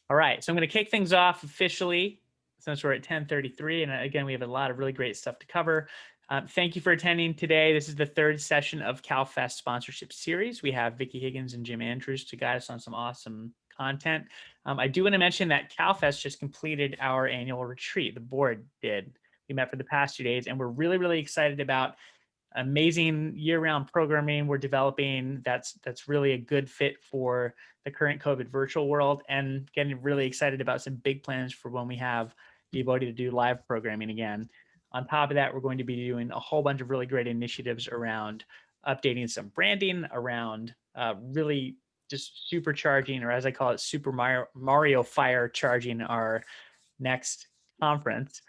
All right, so I'm going to kick things off officially since we're at 10:33, and again, we have a lot of really great stuff to cover. Thank you for attending today. This is the third session of CalFest sponsorship series. We have Vicki Higgins and Jim Andrews to guide us on some awesome content. I do want to mention that CalFest just completed our annual retreat. The board did. We met for the past 2 days, and we're really, really excited about amazing year-round programming we're developing that's really a good fit for the current COVID virtual world, and getting really excited about some big plans for when we have the ability to do live programming again. On top of that, we're going to be doing a whole bunch of really great initiatives around updating some branding, around really just supercharging, or as I call it, Super Mario Fire charging our next conference,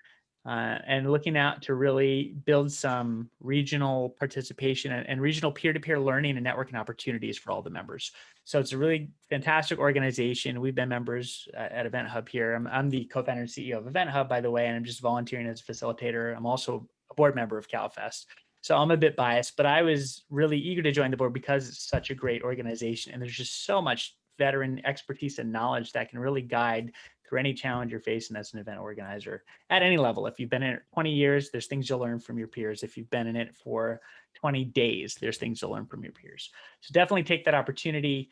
and looking out to really build some regional participation and regional peer-to-peer learning and networking opportunities for all the members. So it's a really fantastic organization. We've been members at Event Hub here. I'm the co-founder and CEO of Event Hub, by the way, and I'm just volunteering as a facilitator. I'm also a board member of CalFest. So I'm a bit biased, but I was really eager to join the board because it's such a great organization. And there's just so much veteran expertise and knowledge that can really guide through any challenge you're facing as an event organizer at any level. If you've been in it 20 years, there's things you'll learn from your peers. If you've been in it for 20 days, there's things you'll learn from your peers. So definitely take that opportunity.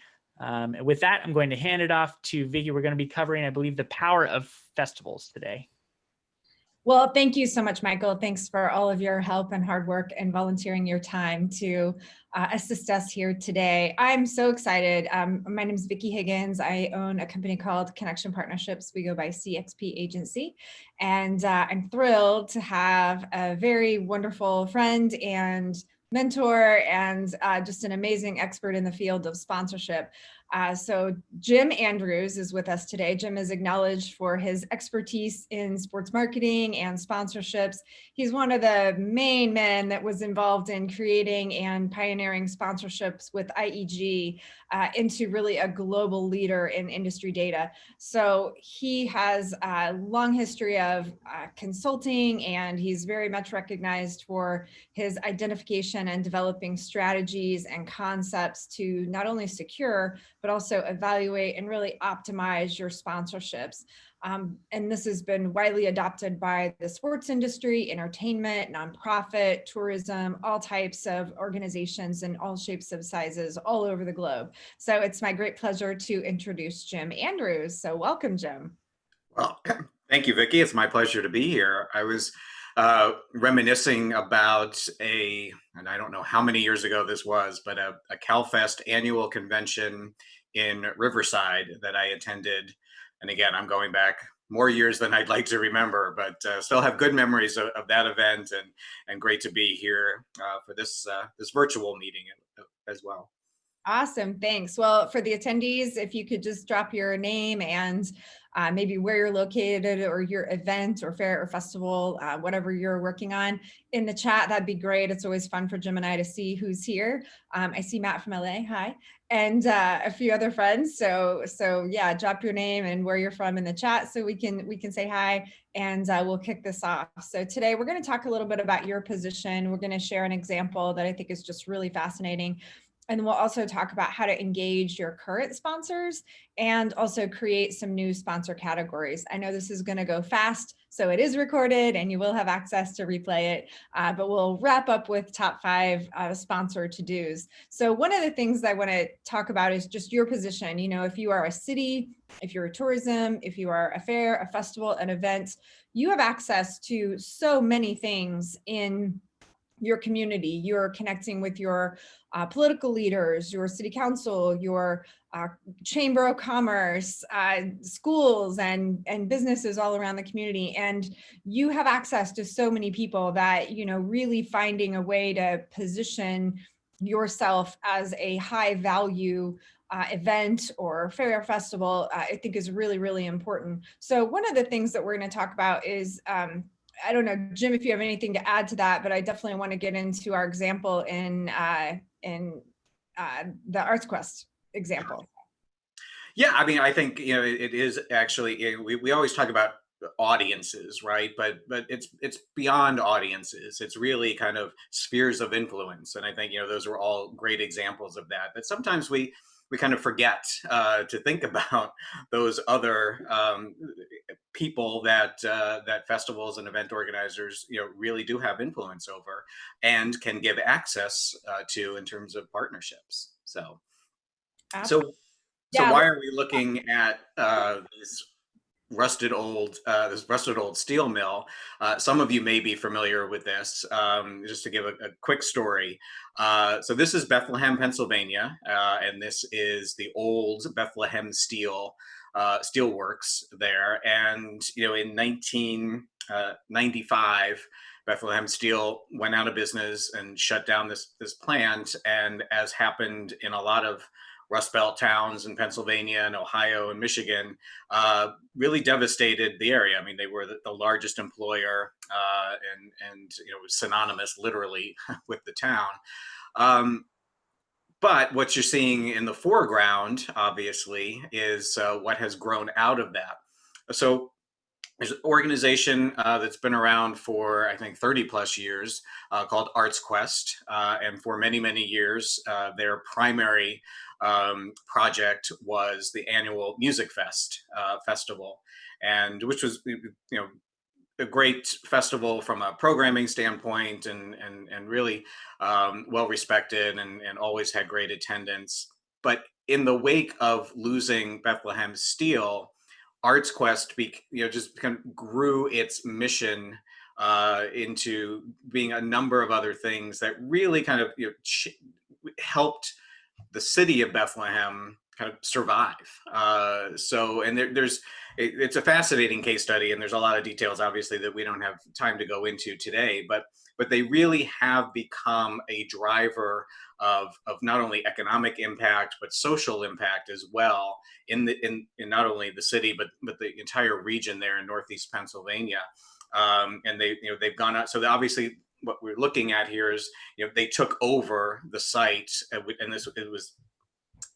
With that, I'm going to hand it off to Vicki. We're going to be covering, I believe, the power of festivals today. Well, thank you so much, Michael. Thanks for all of your help and hard work and volunteering your time to assist us here today. I'm so excited. My name is Vicki Higgins. I own a company called Connection Partnerships. We go by CXP Agency. And I'm thrilled to have a very wonderful friend and mentor and just an amazing expert in the field of sponsorship. So Jim Andrews is with us today. Jim is acknowledged for his expertise in sports marketing and sponsorships. He's one of the main men that was involved in creating and pioneering sponsorships with IEG into really a global leader in industry data. So he has a long history of consulting, and he's very much recognized for his identification and developing strategies and concepts to not only secure, but also evaluate and really optimize your sponsorships. And this has been widely adopted by the sports industry, entertainment, nonprofit, tourism, all types of organizations in all shapes of sizes all over the globe. So it's my great pleasure to introduce Jim Andrews. So welcome, Jim. Well, thank you, Vicki. It's my pleasure to be here. I was reminiscing about and I don't know how many years ago this was, but a CalFest annual convention in Riverside that I attended. And again, I'm going back more years than I'd like to remember, but still have good memories of that event, and great to be here for this virtual meeting as well. Awesome, thanks. Well, for the attendees, if you could just drop your name and maybe where you're located or your event or fair or festival, whatever you're working on in the chat, that'd be great. It's always fun for Jim and I to see who's here. I see Matt from LA, hi, and a few other friends. So yeah, drop your name and where you're from in the chat so we can say hi, and we'll kick this off. So today we're going to talk a little bit about your position. We're going to share an example that I think is just really fascinating. And we'll also talk about how to engage your current sponsors and also create some new sponsor categories. I know this is going to go fast, so it is recorded and you will have access to replay it, but we'll wrap up with top 5 sponsor to-dos. So one of the things I want to talk about is just your position. You know, if you are a city, if you're a tourism, if you are a fair, a festival, an event, you have access to so many things in your community. You're connecting with your political leaders, your city council, your chamber of commerce, schools and businesses all around the community. And you have access to so many people that, you know, really finding a way to position yourself as a high value event or fair or festival, I think is really, really important. So one of the things that we're going to talk about is I don't know, Jim, if you have anything to add to that, but I definitely want to get into our example in the Arts Quest example. Yeah, I mean, I think, you know, it is actually, we always talk about audiences, right? But it's beyond audiences. It's really kind of spheres of influence, and I think, you know, those are all great examples of that. But sometimes we we kind of forget to think about those other people that that festivals and event organizers, really do have influence over and can give access to in terms of partnerships. Absolutely. So Yeah. why are we looking at this rusted old steel mill? Some of you may be familiar with this. Just to give a quick story. So this is Bethlehem, Pennsylvania, and this is the old Bethlehem Steel Works there. And in 1995. Bethlehem Steel went out of business and shut down this plant. And as happened in a lot of Rust Belt towns in Pennsylvania and Ohio and Michigan, really devastated the area. I mean, they were the largest employer, and was synonymous literally with the town. But what you're seeing in the foreground, obviously, is what has grown out of that. So there's an organization that's been around for, I think, 30 plus years, called Arts Quest. And for many, many years, their primary project was the annual Music festival, and which was, a great festival from a programming standpoint, and really well respected, and always had great attendance. But in the wake of losing Bethlehem Steel, Arts Quest just kind of grew its mission into being a number of other things that really kind of helped the city of Bethlehem kind of survive. And it's a fascinating case study, and there's a lot of details, obviously, that we don't have time to go into today. But they really have become a driver of not only economic impact but social impact as well in not only the city but the entire region there in Northeast Pennsylvania. And they've gone out. So obviously, what we're looking at here is, they took over the site, and it was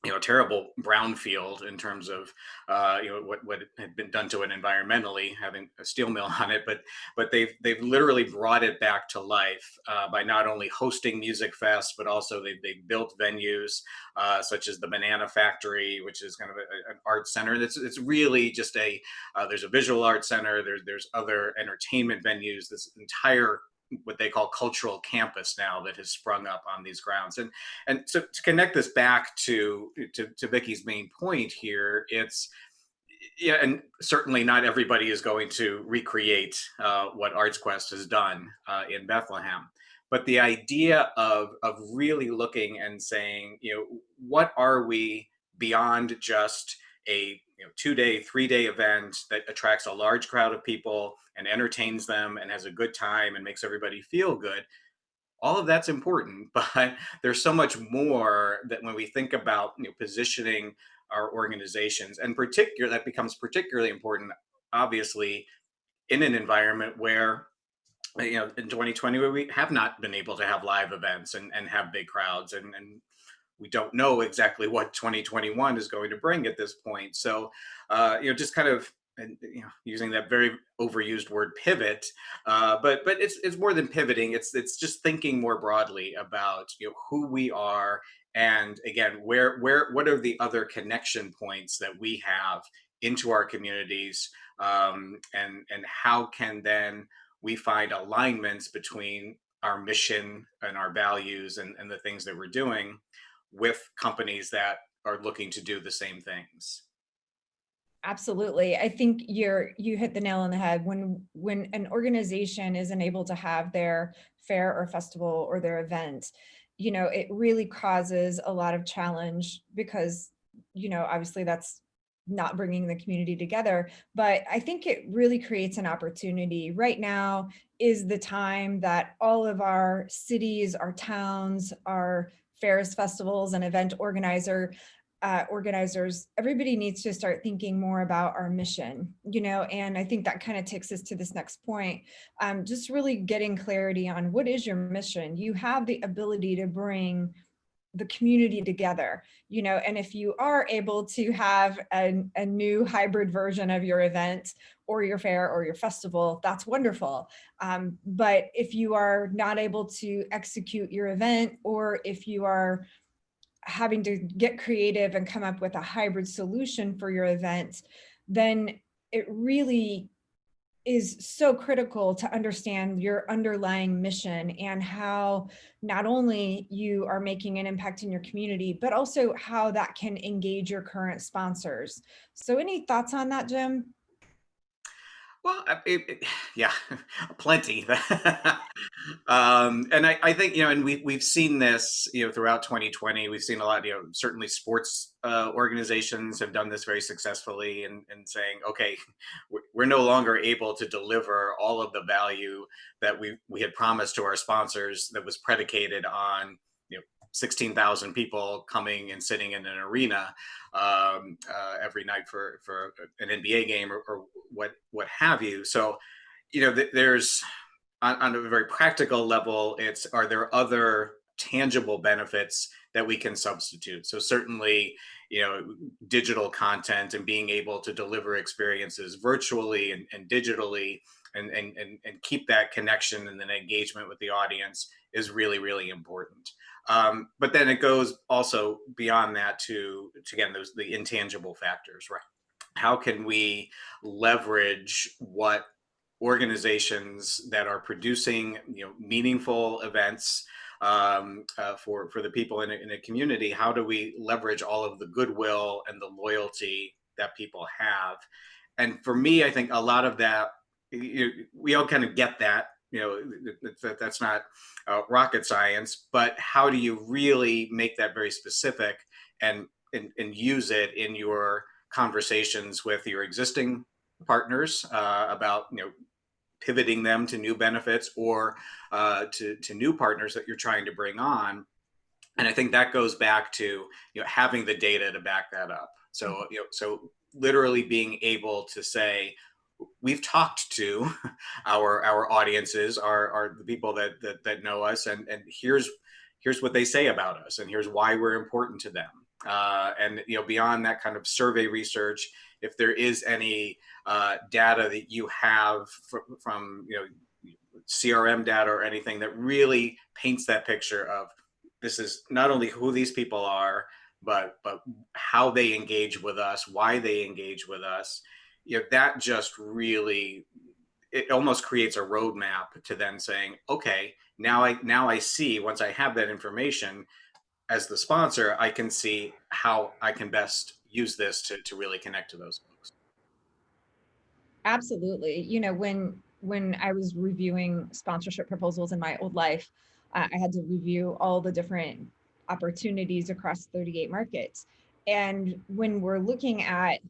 a terrible brownfield in terms of what had been done to it environmentally, having a steel mill on it. But they've literally brought it back to life by not only hosting Music Fest, but also they've built venues such as the Banana Factory, which is kind of an art center. It's really just there's a visual art center. There's other entertainment venues. This entire what they call cultural campus now that has sprung up on these grounds. And so to connect this back to Vicky's main point here, and certainly not everybody is going to recreate what Arts Quest has done in Bethlehem. But the idea of really looking and saying, what are we beyond just a 2-day, 3-day event that attracts a large crowd of people and entertains them and has a good time and makes everybody feel good. All of that's important, but there's so much more that when we think about positioning our organizations, and that becomes particularly important, obviously, in an environment where in 2020 where we have not been able to have live events and have big crowds, and we don't know exactly what 2021 is going to bring at this point. So, just kind of, using that very overused word pivot, but it's more than pivoting. It's just thinking more broadly about who we are, and again, what are the other connection points that we have into our communities, and how can then we find alignments between our mission and our values and the things that we're doing with companies that are looking to do the same things. Absolutely. I think you hit the nail on the head. When an organization isn't able to have their fair or festival or their event, it really causes a lot of challenge because, obviously that's not bringing the community together. But I think it really creates an opportunity. Right now is the time that all of our cities, our towns, our fairs, festivals, and event organizers, everybody needs to start thinking more about our mission, and I think that kind of takes us to this next point. Just really getting clarity on what is your mission. You have the ability to bring the community together, and if you are able to have a new hybrid version of your event or your fair or your festival, that's wonderful. But if you are not able to execute your event, or if you are having to get creative and come up with a hybrid solution for your event, then it really is so critical to understand your underlying mission and how not only you are making an impact in your community, but also how that can engage your current sponsors. So any thoughts on that, Jim? Well, yeah, plenty. And I think, and we've seen this, throughout 2020. We've seen a lot. Certainly sports organizations have done this very successfully, and saying, okay, we're no longer able to deliver all of the value that we had promised to our sponsors, that was predicated on 16,000 people coming and sitting in an arena every night for an NBA game, or what have you. So, there's on a very practical level, are there other tangible benefits that we can substitute? So certainly, digital content and being able to deliver experiences virtually and digitally, and keep that connection and then engagement with the audience is really, really important. But then it goes also beyond that to again, those the intangible factors, right? How can we leverage what organizations that are producing meaningful events for the people in a community? How do we leverage all of the goodwill and the loyalty that people have? And for me, I think a lot of that, we all kind of get that. That's not rocket science, but how do you really make that very specific and use it in your conversations with your existing partners about pivoting them to new benefits, or to new partners that you're trying to bring on? And I think that goes back to having the data to back that up. So so literally being able to say, we've talked to our audiences, are the people that know us, and here's what they say about us, and here's why we're important to them. And beyond that kind of survey research, if there is any data that you have from CRM data or anything that really paints that picture of, this is not only who these people are, but how they engage with us, why they engage with us, that just really, it almost creates a roadmap to then saying, okay, now I see, once I have that information as the sponsor, I can see how I can best use this to really connect to those folks. Absolutely. When I was reviewing sponsorship proposals in my old life, I had to review all the different opportunities across 38 markets. And when we're looking at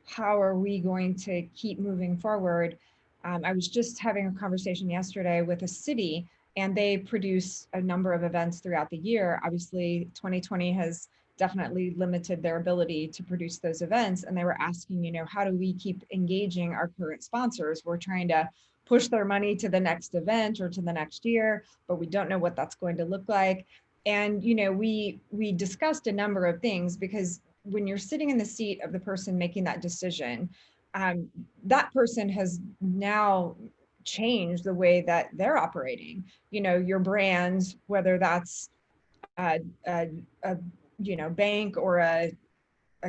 how are we going to keep moving forward, I was just having a conversation yesterday with a city, and they produce a number of events throughout the year. Obviously, 2020 has definitely limited their ability to produce those events. And they were asking, how do we keep engaging our current sponsors? We're trying to push their money to the next event or to the next year, but we don't know what that's going to look like. And, we discussed a number of things, because when you're sitting in the seat of the person making that decision, that person has now changed the way that they're operating. Your brand, whether that's a bank or a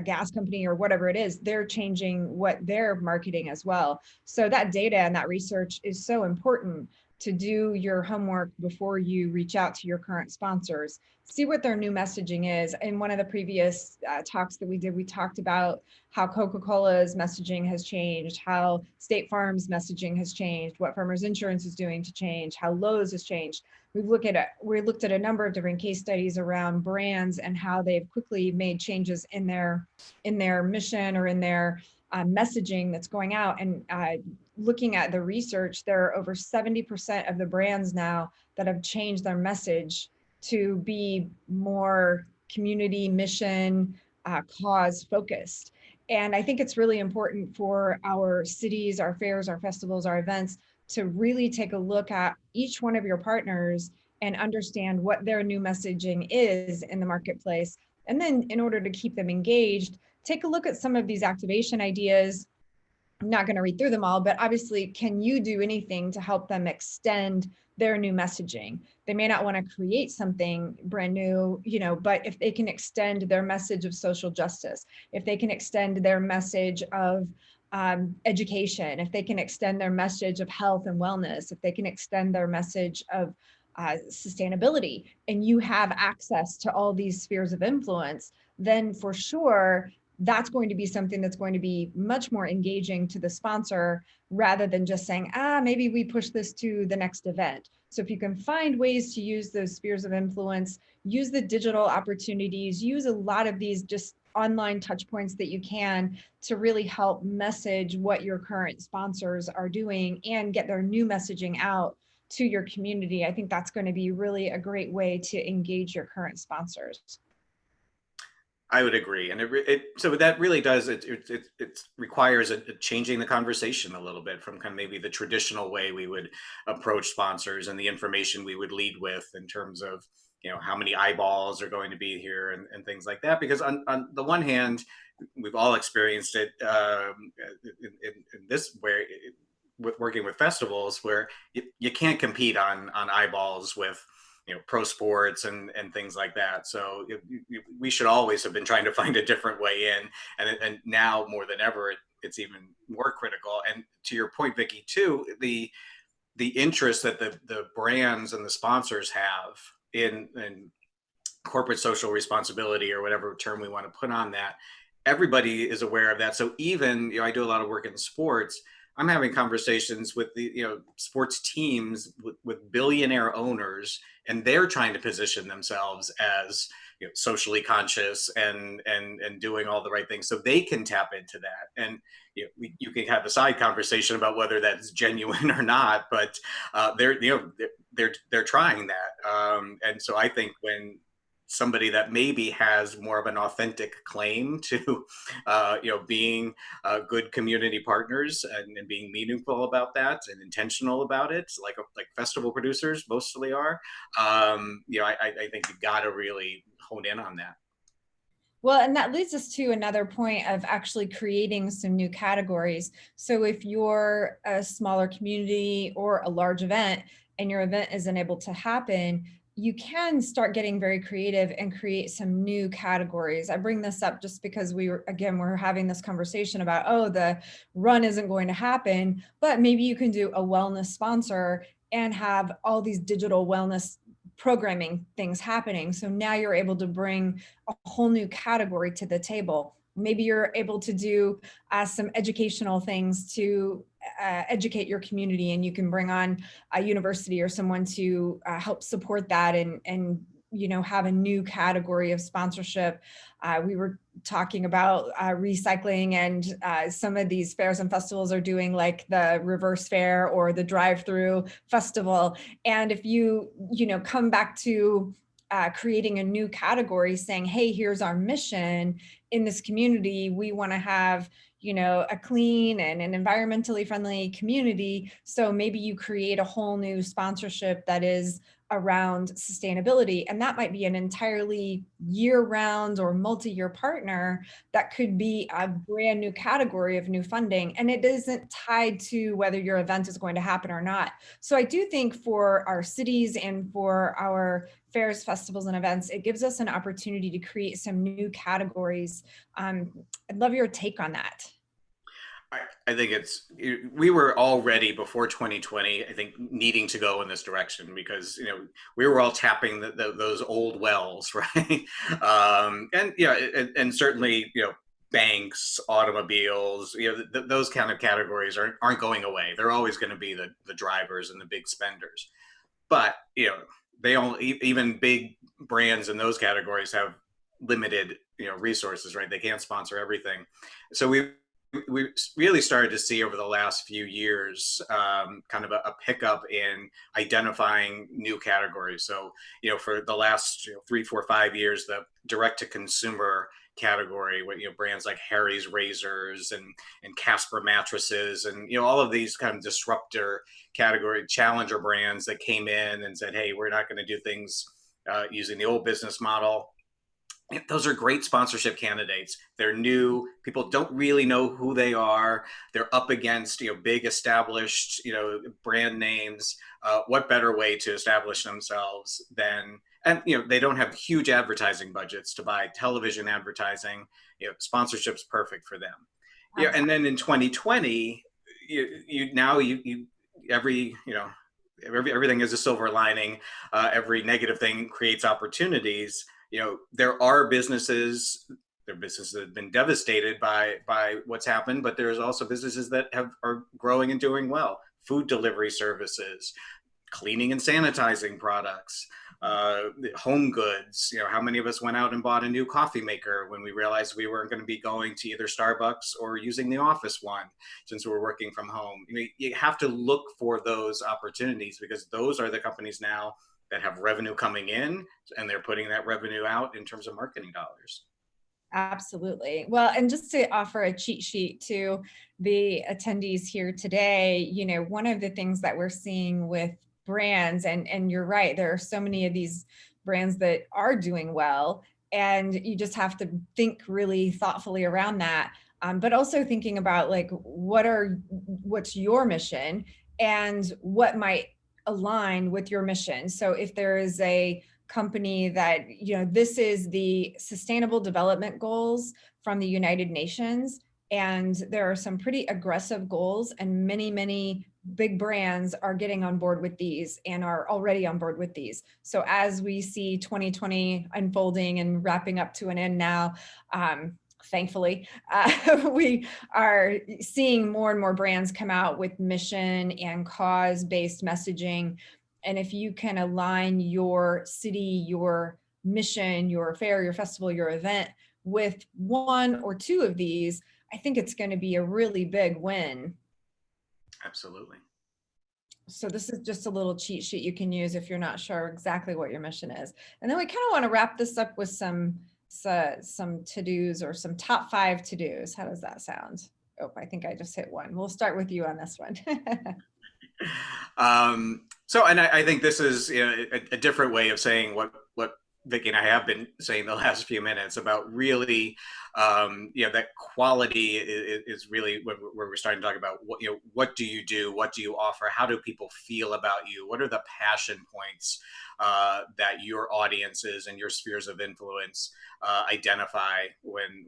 gas company or whatever it is, they're changing what they're marketing as well. So that data and that research is so important, to do your homework before you reach out to your current sponsors. See what their new messaging is. In one of the previous talks that we did, we talked about how Coca-Cola's messaging has changed, how State Farm's messaging has changed, what Farmers Insurance is doing to change, how Lowe's has changed. We looked at a number of different case studies around brands and how they've quickly made changes in their mission or in their messaging that's going out. And looking at the research, there are over 70% of the brands now that have changed their message to be more community mission, cause focused. And I think it's really important for our cities, our fairs, our festivals, our events to really take a look at each one of your partners and understand what their new messaging is in the marketplace. And then in order to keep them engaged, take a look at some of these activation ideas I'm not going to read through them all, but obviously, can you do anything to help them extend their new messaging? They may not want to create something brand new, but if they can extend their message of social justice, if they can extend their message of education, if they can extend their message of health and wellness, if they can extend their message of sustainability, and you have access to all these spheres of influence, then for sure, that's going to be something that's going to be much more engaging to the sponsor rather than just saying, maybe we push this to the next event. So if you can find ways to use those spheres of influence, use the digital opportunities, use a lot of these just online touch points that you can to really help message what your current sponsors are doing and get their new messaging out to your community, I think that's going to be really a great way to engage your current sponsors. I would agree, and so that really does it requires changing the conversation a little bit from kind of maybe the traditional way we would approach sponsors and the information we would lead with in terms of how many eyeballs are going to be here and things like that. Because on the one hand, we've all experienced it in this way with working with festivals where you can't compete on eyeballs with pro sports and things like that. So we should always have been trying to find a different way in, and now more than ever, it's even more critical. And to your point, Vicky, too, the interest that the brands and the sponsors have in corporate social responsibility, or whatever term we want to put on that, everybody is aware of that. So even I do a lot of work in sports. I'm having conversations with the sports teams with billionaire owners, and they're trying to position themselves as socially conscious and doing all the right things, so they can tap into that. And you can have a side conversation about whether that's genuine or not, but they're trying that. And so I think when somebody that maybe has more of an authentic claim to being good community partners and being meaningful about that and intentional about it, like festival producers mostly are, I think you've got to really hone in on that. Well, and that leads us to another point of actually creating some new categories. So if you're a smaller community or a large event and your event isn't able to happen, you can start getting very creative and create some new categories. I bring this up just because we're having this conversation about, the run isn't going to happen, but maybe you can do a wellness sponsor and have all these digital wellness programming things happening. So now you're able to bring a whole new category to the table. Maybe you're able to do some educational things to educate your community, and you can bring on a university or someone to help support that and have a new category of sponsorship. We were talking about recycling, and some of these fairs and festivals are doing like the reverse fair or the drive-through festival. And if you come back to creating a new category saying, hey, here's our mission in this community, we want to have a clean and an environmentally friendly community. So maybe you create a whole new sponsorship that is around sustainability. And that might be an entirely year-round or multi-year partner that could be a brand new category of new funding. And it isn't tied to whether your event is going to happen or not. So I do think for our cities and for our fairs, festivals, and events, it gives us an opportunity to create some new categories. I'd love your take on that. I think we were already before 2020, I think, needing to go in this direction because, we were all tapping those old wells, right? And certainly, banks, automobiles, those kind of categories aren't going away. They're always going to be the drivers and the big spenders. But, even big brands in those categories have limited, resources, right? They can't sponsor everything. So we really started to see over the last few years kind of a pickup in identifying new categories. So, for the last 3, 4, 5 years, the direct to consumer category, with brands like Harry's razors and Casper mattresses, and all of these kind of disruptor category challenger brands that came in and said, hey, we're not going to do things using the old business model. those are great sponsorship candidates. They're new. People don't really know who they are. They're up against, big established, brand names. What better way to establish themselves than, and, they don't have huge advertising budgets to buy television advertising. Sponsorship's perfect for them. Yeah. And then in 2020, every, everything is a silver lining. Every negative thing creates opportunities. There are businesses, that have been devastated by what's happened, but there's also businesses that are growing and doing well. Food delivery services, cleaning and sanitizing products, home goods. How many of us went out and bought a new coffee maker when we realized we weren't going to be going to either Starbucks or using the office one since we're working from home? You have to look for those opportunities, because those are the companies now that have revenue coming in, and they're putting that revenue out in terms of marketing dollars. Absolutely. Well, and just to offer a cheat sheet to the attendees here today, one of the things that we're seeing with brands, and you're right, there are so many of these brands that are doing well, and you just have to think really thoughtfully around that. But also thinking about like, what's your mission and what might align with your mission. So if there is a company that, this is the Sustainable Development Goals from the United Nations, and there are some pretty aggressive goals, and many big brands are getting on board with these and are already on board with these. So as we see 2020 unfolding and wrapping up to an end now, thankfully, we are seeing more and more brands come out with mission and cause-based messaging. And if you can align your city, your mission, your fair, your festival, your event with one or two of these, I think it's going to be a really big win. Absolutely. So this is just a little cheat sheet you can use if you're not sure exactly what your mission is. And then we kind of want to wrap this up with some to-dos, or some top 5 to-dos. How does that sound? Oh, I think I just hit one. We'll start with you on this one. And I think this is a different way of saying what Vicki and I have been saying the last few minutes about really, that quality is really where we're starting to talk about what do you do? What do you offer? How do people feel about you? What are the passion points that your audiences and your spheres of influence identify when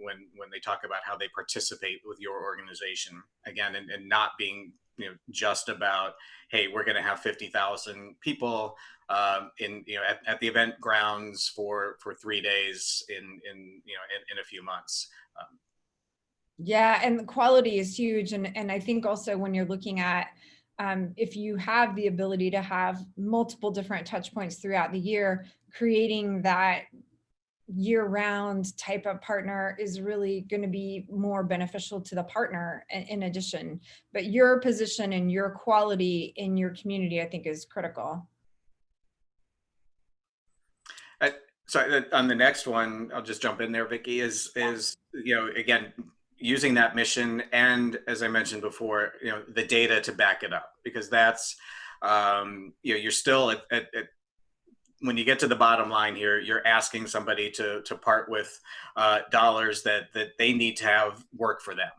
they talk about how they participate with your organization? Again, and not being just about, hey, we're going to have 50,000 people at the event grounds for 3 days in a few months. Yeah, and the quality is huge, and I think also when you're looking at if you have the ability to have multiple different touch points throughout the year, creating that year-round type of partner is really going to be more beneficial to the partner in addition. But your position and your quality in your community, I think, is critical. So on the next one, I'll just jump in there, Vicki, is again, using that mission, and as I mentioned before, the data to back it up, because that's you're still at when you get to the bottom line here, you're asking somebody to part with dollars that they need to have work for them.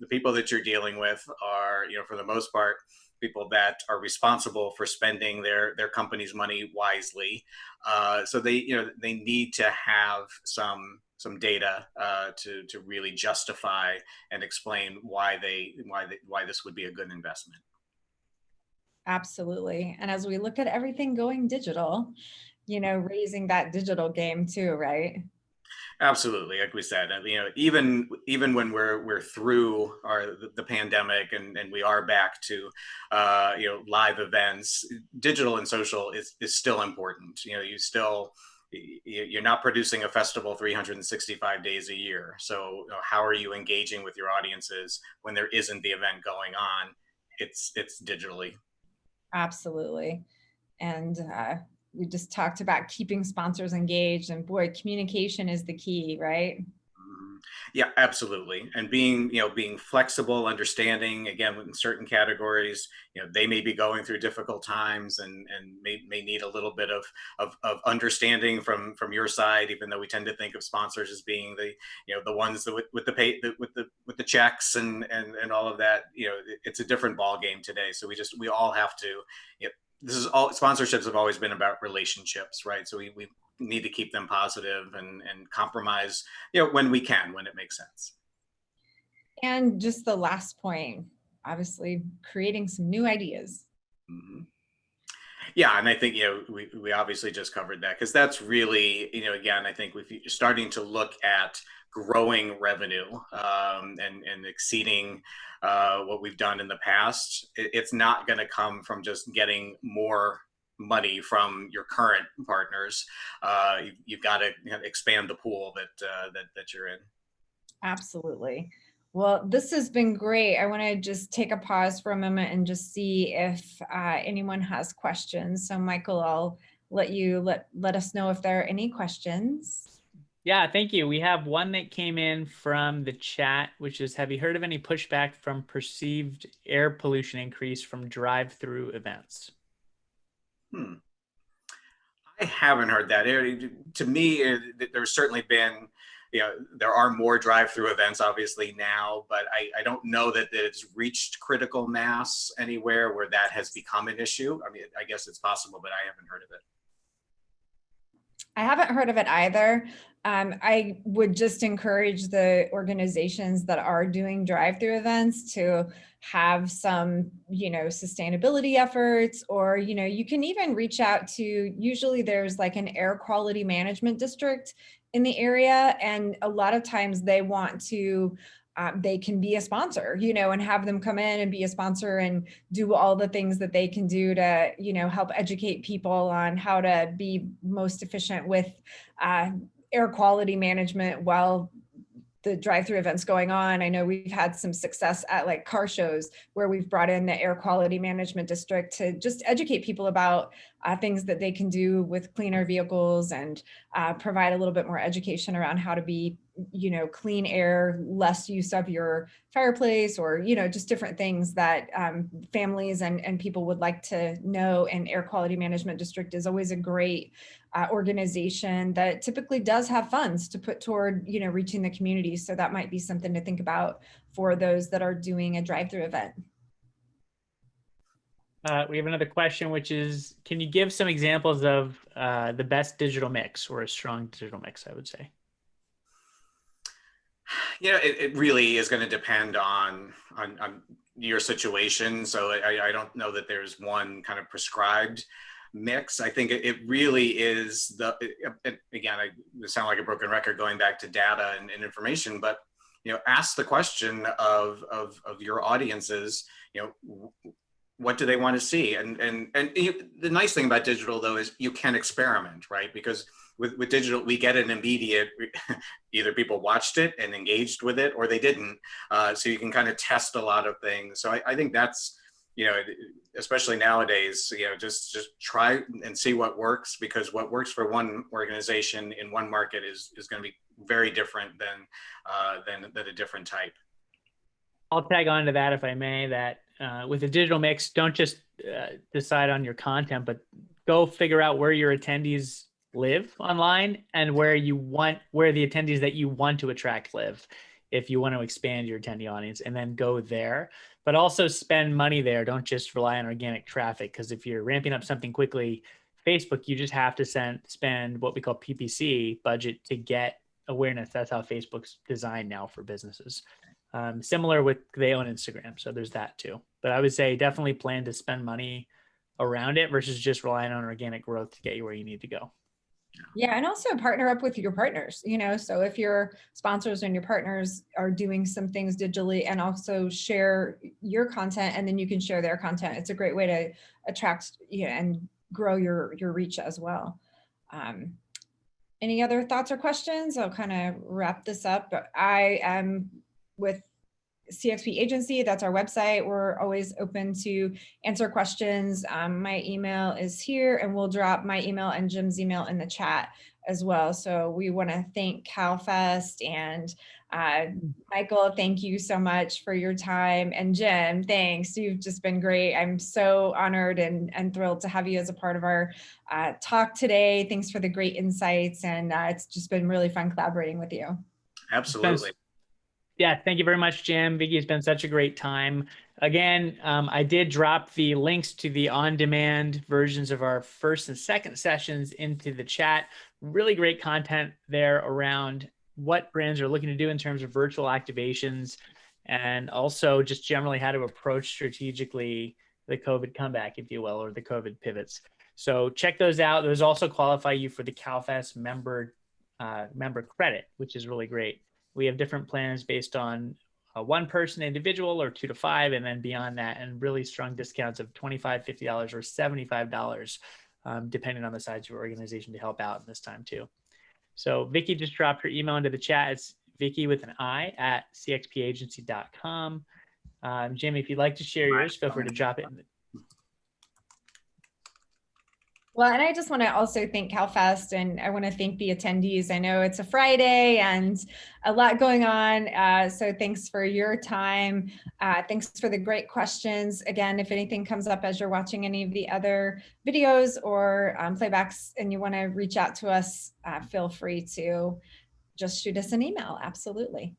The people that you're dealing with are, for the most part, people that are responsible for spending their company's money wisely. So they need to have some data to really justify and explain why this would be a good investment. Absolutely. And as we look at everything going digital, raising that digital game too, right? Absolutely, like we said, even when we're through the pandemic and we are back to live events, digital and social is still important. You're not producing a festival 365 days a year. So how are you engaging with your audiences when there isn't the event going on? It's digitally. Absolutely. And we just talked about keeping sponsors engaged, and boy, communication is the key, right? Yeah, absolutely. And being, being flexible, understanding, again, in certain categories, they may be going through difficult times and may need a little bit of understanding from your side, even though we tend to think of sponsors as being the ones that with the pay, with the checks and all of that. It's a different ball game today. So we all have to, this is all, sponsorships have always been about relationships, right? So we need to keep them positive and compromise, when we can, when it makes sense. And just the last point, obviously creating some new ideas. Mhm. Yeah, and I think we obviously just covered that because that's really, again, I think we're starting to look at growing revenue, and exceeding what we've done in the past. It's not going to come from just getting more money from your current partners. You've got to expand the pool that you're in. Absolutely. Well, this has been great. I want to just take a pause for a moment and just see if anyone has questions. So Michael, I'll let you let us know if there are any questions. Yeah, thank you. We have one that came in from the chat, which is, have you heard of any pushback from perceived air pollution increase from drive-through events? I haven't heard that. To me, there's certainly been, there are more drive-through events obviously now, but I don't know that it's reached critical mass anywhere where that has become an issue. I mean, I guess it's possible, but I haven't heard of it. I haven't heard of it either. I would just encourage the organizations that are doing drive-through events to have some, sustainability efforts, or, you can even reach out to, usually there's like an air quality management district in the area. And a lot of times they want to, they can be a sponsor, and have them come in and be a sponsor and do all the things that they can do to, help educate people on how to be most efficient with air quality management while the drive-through events going on. I know we've had some success at like car shows where we've brought in the air quality management district to just educate people about things that they can do with cleaner vehicles, and provide a little bit more education around how to be, clean air, less use of your fireplace, or, just different things that families and people would like to know. And air quality management district is always a great organization that typically does have funds to put toward, reaching the community. So that might be something to think about for those that are doing a drive-through event. We have another question, which is, can you give some examples of the best digital mix, or a strong digital mix, I would say? It really is going to depend on your situation. So I don't know that there's one kind of prescribed mix. I think it really is again, I sound like a broken record going back to data and information, but ask the question of your audiences, what do they want to see? And the nice thing about digital, though, is you can experiment, right? Because with digital, we get an immediate, either people watched it and engaged with it, or they didn't. So you can kind of test a lot of things. So I think that's, especially nowadays, just try and see what works, because what works for one organization in one market is going to be very different than a different type. I'll tag on to that, if I may, that with a digital mix, don't just decide on your content, but go figure out where your attendees live online and where the attendees that you want to attract live, if you want to expand your attendee audience, and then go there. But also spend money there. Don't just rely on organic traffic, because if you're ramping up something quickly, Facebook, you just have to spend what we call PPC budget to get awareness. That's how Facebook's designed now for businesses. Similar with, they own Instagram, so there's that too. But I would say definitely plan to spend money around it versus just relying on organic growth to get you where you need to go. Yeah, and also partner up with your partners, so if your sponsors and your partners are doing some things digitally, and also share your content, and then you can share their content. It's a great way to attract and grow your reach as well. Any other thoughts or questions? I'll kind of wrap this up. I am with CXP Agency. That's our website. We're always open to answer questions. My email is here, and we'll drop my email and Jim's email in the chat as well. So we want to thank CalFest and Michael, thank you so much for your time. And Jim, thanks. You've just been great. I'm so honored and thrilled to have you as a part of our talk today. Thanks for the great insights. And it's just been really fun collaborating with you. Absolutely. Yeah, thank you very much, Jim. Vicky, it's been such a great time. Again, I did drop the links to the on-demand versions of our first and second sessions into the chat. Really great content there around what brands are looking to do in terms of virtual activations, and also just generally how to approach strategically the COVID comeback, if you will, or the COVID pivots. So check those out. Those also qualify you for the CalFest member credit, which is really great. We have different plans based on a one-person individual or 2 to 5, and then beyond that, and really strong discounts of $25, $50, or $75, depending on the size of your organization to help out in this time too. So Vicky just dropped her email into the chat. It's Vicky with an I at cxpagency.com. Jim, if you'd like to share yours, feel free to drop it in the Well, and I just want to also thank CalFest, and I want to thank the attendees. I know it's a Friday and a lot going on. So thanks for your time. Thanks for the great questions. Again, if anything comes up as you're watching any of the other videos or playbacks and you want to reach out to us, feel free to just shoot us an email. Absolutely.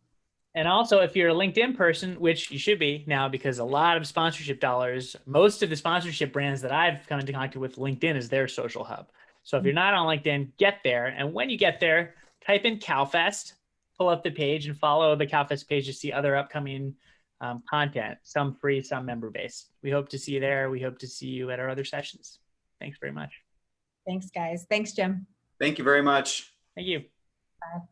And also, if you're a LinkedIn person, which you should be now, because a lot of sponsorship dollars, most of the sponsorship brands that I've come into contact with, LinkedIn is their social hub. So if you're not on LinkedIn, get there. And when you get there, type in CalFest, pull up the page, and follow the CalFest page to see other upcoming content, some free, some member-based. We hope to see you there. We hope to see you at our other sessions. Thanks very much. Thanks, guys. Thanks, Jim. Thank you very much. Thank you. Bye.